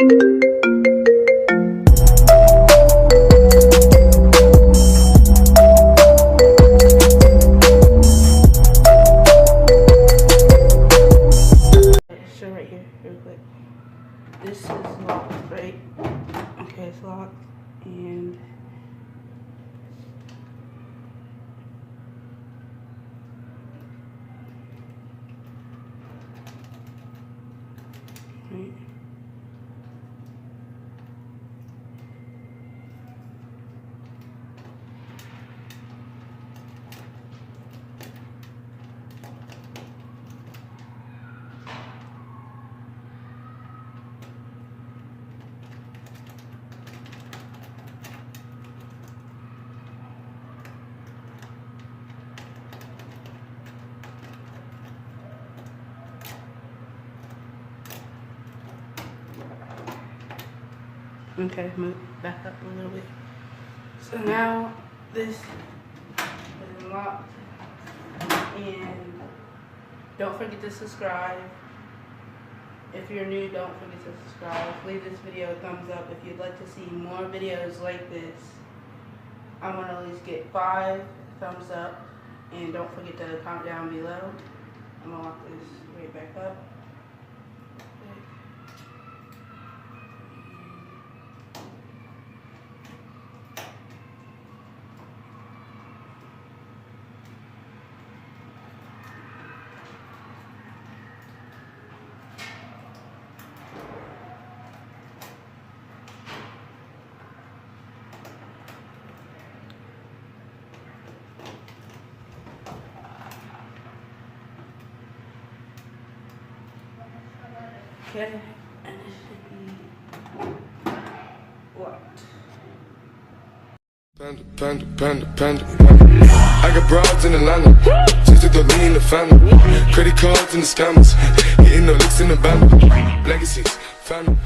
Show right here, real quick. This is locked, right? Okay, it's locked, and right. Okay, move back up a little bit. So now this is locked, and don't forget to subscribe. If you're new, don't forget to subscribe. Leave this video a thumbs up if you'd like to see more videos like this. I want to at least get 5 thumbs up, and don't forget to comment down below. I'm gonna lock this right back up. Okay, and it should be locked. Panda. I got broads in Atlanta, just took the lean in the family. Credit cards and the scammers, hitting the licks in the band. Legacies, family.